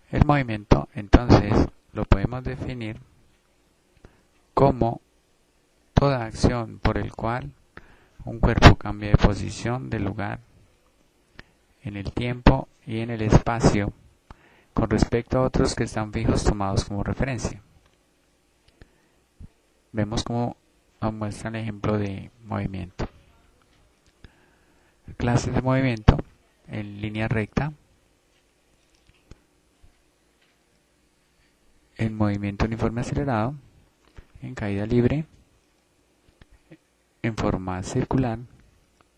El movimiento, entonces, lo podemos definir como toda acción por el cual un cuerpo cambia de posición, de lugar, en el tiempo y en el espacio, con respecto a otros que están fijos tomados como referencia. Vemos cómo nos muestra el ejemplo de movimiento. Clases de movimiento en línea recta, en movimiento uniforme acelerado, en caída libre, en forma circular,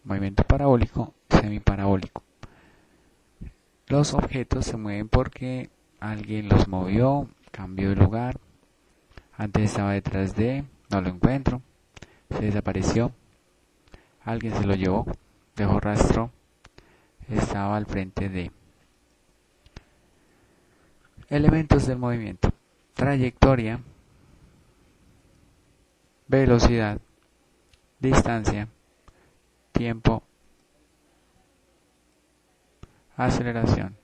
movimiento parabólico, semiparabólico. Los objetos se mueven porque alguien los movió, cambió de lugar, antes estaba detrás de, no lo encuentro, se desapareció, alguien se lo llevó, dejó rastro, estaba al frente de. Elementos del movimiento: trayectoria, velocidad, distancia, tiempo, aceleración.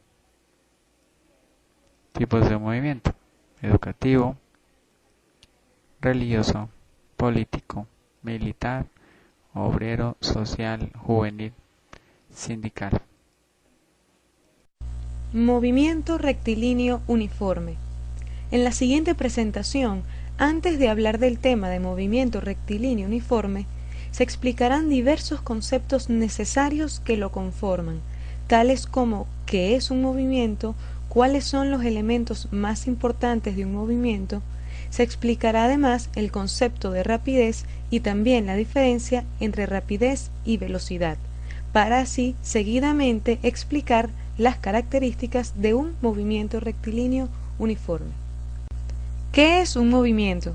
Tipos de movimiento: educativo, religioso, político, militar, obrero, social, juvenil, sindical. Movimiento rectilíneo uniforme. En la siguiente presentación, antes de hablar del tema de movimiento rectilíneo uniforme, se explicarán diversos conceptos necesarios que lo conforman, tales como qué es un movimiento, cuáles son los elementos más importantes de un movimiento. Se explicará además el concepto de rapidez y también la diferencia entre rapidez y velocidad, para así seguidamente explicar las características de un movimiento rectilíneo uniforme. ¿Qué es un movimiento?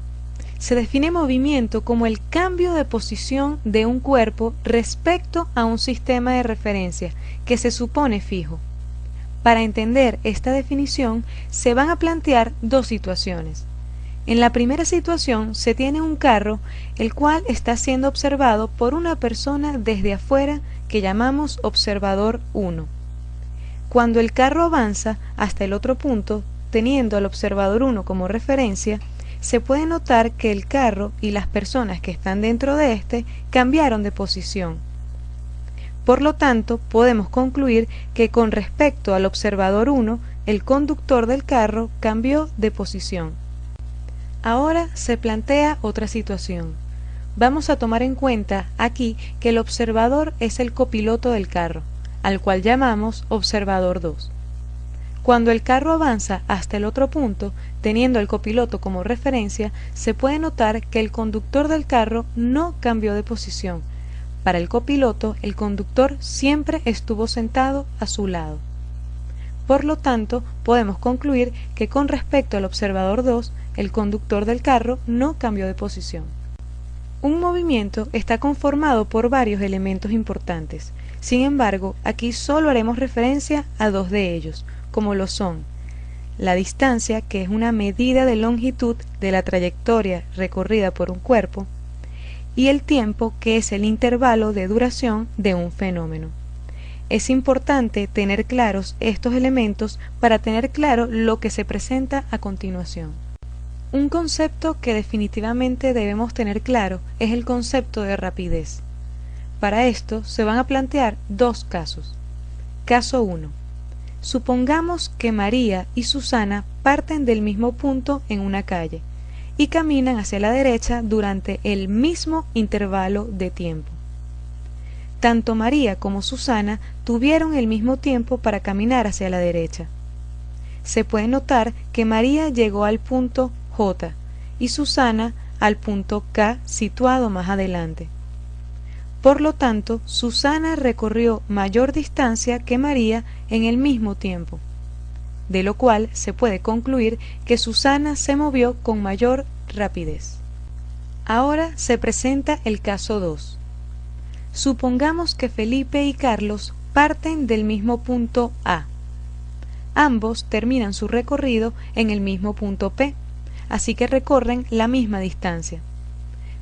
Se define movimiento como el cambio de posición de un cuerpo respecto a un sistema de referencia que se supone fijo. Para entender esta definición, se van a plantear dos situaciones. En la primera situación se tiene un carro el cual está siendo observado por una persona desde afuera que llamamos observador 1. Cuando el carro avanza hasta el otro punto, teniendo al observador 1 como referencia, se puede notar que el carro y las personas que están dentro de este cambiaron de posición. Por lo tanto, podemos concluir que con respecto al observador 1, el conductor del carro cambió de posición. Ahora se plantea otra situación. Vamos a tomar en cuenta aquí que el observador es el copiloto del carro, al cual llamamos observador 2. Cuando el carro avanza hasta el otro punto, teniendo al copiloto como referencia, se puede notar que el conductor del carro no cambió de posición. Para el copiloto, el conductor siempre estuvo sentado a su lado. Por lo tanto, podemos concluir que con respecto al observador 2, el conductor del carro no cambió de posición. Un movimiento está conformado por varios elementos importantes. Sin embargo, aquí solo haremos referencia a dos de ellos, como lo son la distancia, que es una medida de longitud de la trayectoria recorrida por un cuerpo, y el tiempo, que es el intervalo de duración de un fenómeno. Es importante tener claros estos elementos para tener claro lo que se presenta a continuación. Un concepto que definitivamente debemos tener claro es el concepto de rapidez. Para esto se van a plantear dos casos. Caso 1. Supongamos que María y Susana parten del mismo punto en una calle y caminan hacia la derecha durante el mismo intervalo de tiempo. Tanto María como Susana tuvieron el mismo tiempo para caminar hacia la derecha. Se puede notar que María llegó al punto J y Susana al punto K situado más adelante. Por lo tanto, Susana recorrió mayor distancia que María en el mismo tiempo, de lo cual se puede concluir que Susana se movió con mayor rapidez. Ahora se presenta el caso 2. Supongamos que Felipe y Carlos parten del mismo punto A. Ambos terminan su recorrido en el mismo punto P, así que recorren la misma distancia.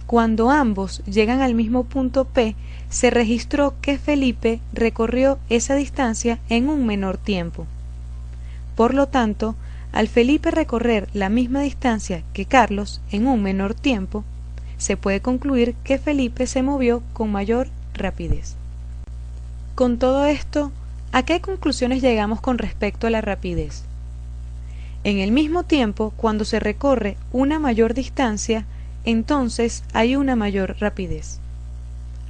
Cuando ambos llegan al mismo punto P, se registró que Felipe recorrió esa distancia en un menor tiempo. Por lo tanto, al Felipe recorrer la misma distancia que Carlos en un menor tiempo, se puede concluir que Felipe se movió con mayor rapidez. Con todo esto, ¿a qué conclusiones llegamos con respecto a la rapidez? En el mismo tiempo, cuando se recorre una mayor distancia, entonces hay una mayor rapidez.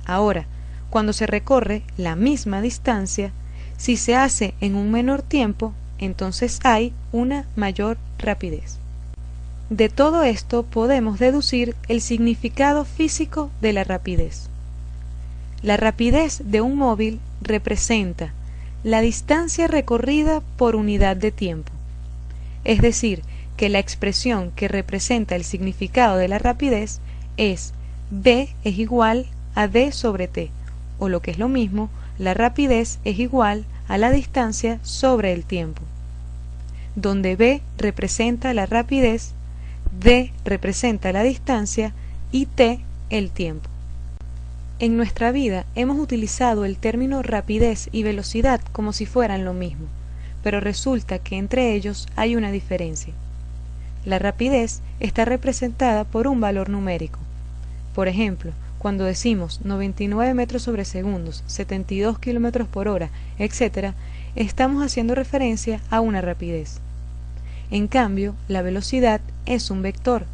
Ahora, cuando se recorre la misma distancia, si se hace en un menor tiempo, entonces hay una mayor rapidez. De todo esto podemos deducir el significado físico de la rapidez. La rapidez de un móvil representa la distancia recorrida por unidad de tiempo. Es decir, que la expresión que representa el significado de la rapidez es v es igual a d sobre t, o lo que es lo mismo, la rapidez es igual a la distancia sobre el tiempo, donde v representa la rapidez, d representa la distancia y t el tiempo. En nuestra vida hemos utilizado el término rapidez y velocidad como si fueran lo mismo, pero resulta que entre ellos hay una diferencia. La rapidez está representada por un valor numérico. Por ejemplo, cuando decimos 99 metros sobre segundos, 72 kilómetros por hora, etc., estamos haciendo referencia a una rapidez. En cambio, la velocidad es un vector,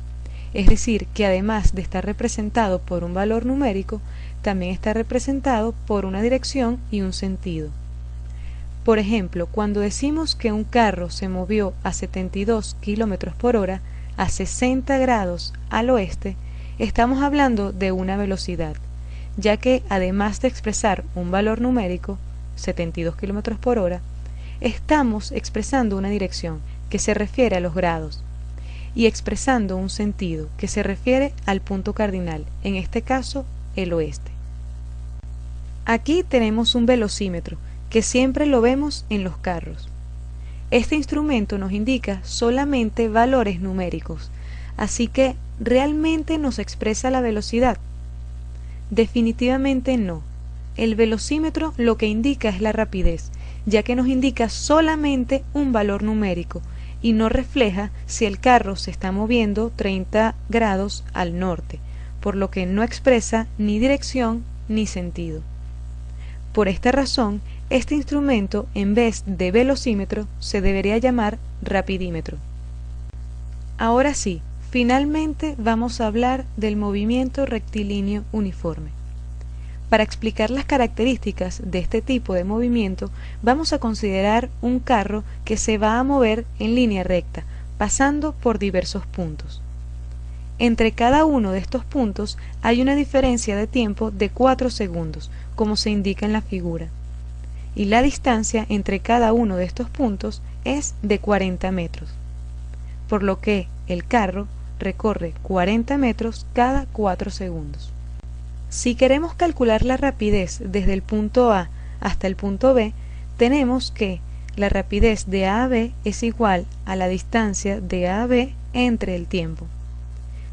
es decir, que además de estar representado por un valor numérico, también está representado por una dirección y un sentido. Por ejemplo, cuando decimos que un carro se movió a 72 kilómetros por hora a 60 grados al oeste, estamos hablando de una velocidad, ya que además de expresar un valor numérico, 72 kilómetros por hora, estamos expresando una dirección que se refiere a los grados y expresando un sentido que se refiere al punto cardinal, en este caso el oeste. Aquí tenemos un velocímetro, que siempre lo vemos en los carros. Este instrumento nos indica solamente valores numéricos, así que ¿realmente nos expresa la velocidad? Definitivamente no. El velocímetro lo que indica es la rapidez, ya que nos indica solamente un valor numérico y no refleja si el carro se está moviendo 30 grados al norte, por lo que no expresa ni dirección ni sentido. Por esta razón, este instrumento, en vez de velocímetro, se debería llamar rapidímetro. Ahora sí, finalmente vamos a hablar del movimiento rectilíneo uniforme. Para explicar las características de este tipo de movimiento, vamos a considerar un carro que se va a mover en línea recta, pasando por diversos puntos. Entre cada uno de estos puntos hay una diferencia de tiempo de 4 segundos, como se indica en la figura, y la distancia entre cada uno de estos puntos es de 40 metros, por lo que el carro recorre 40 metros cada 4 segundos. Si queremos calcular la rapidez desde el punto A hasta el punto B, tenemos que la rapidez de A a B es igual a la distancia de A a B entre el tiempo.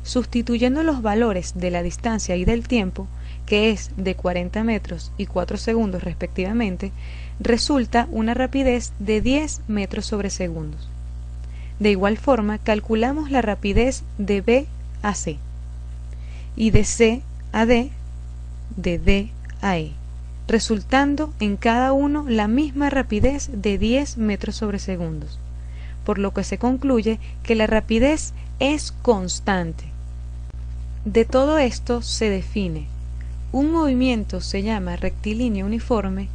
Sustituyendo los valores de la distancia y del tiempo, que es de 40 metros y 4 segundos respectivamente, resulta una rapidez de 10 metros sobre segundos. De igual forma, calculamos la rapidez de B a C y de C a D, de D a E, resultando en cada uno la misma rapidez de 10 metros sobre segundos, por lo que se concluye que la rapidez es constante. De todo esto se define: un movimiento se llama rectilíneo uniforme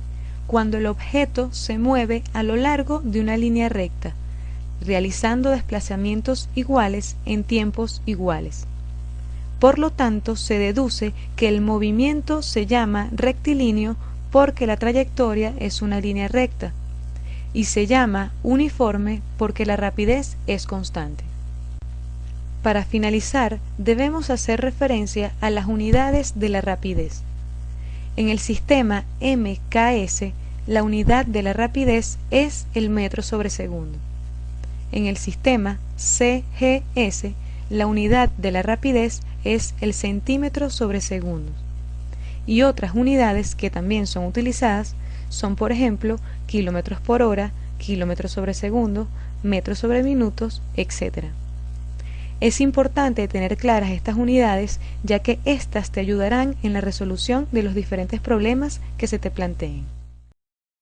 cuando el objeto se mueve a lo largo de una línea recta, realizando desplazamientos iguales en tiempos iguales. Por lo tanto, se deduce que el movimiento se llama rectilíneo porque la trayectoria es una línea recta, y se llama uniforme porque la rapidez es constante. Para finalizar, debemos hacer referencia a las unidades de la rapidez. En el sistema MKS, la unidad de la rapidez es el metro sobre segundo. En el sistema CGS, la unidad de la rapidez es el centímetro sobre segundo. Y otras unidades que también son utilizadas son, por ejemplo, kilómetros por hora, kilómetros sobre segundo, metros sobre minutos, etc. Es importante tener claras estas unidades, ya que éstas te ayudarán en la resolución de los diferentes problemas que se te planteen.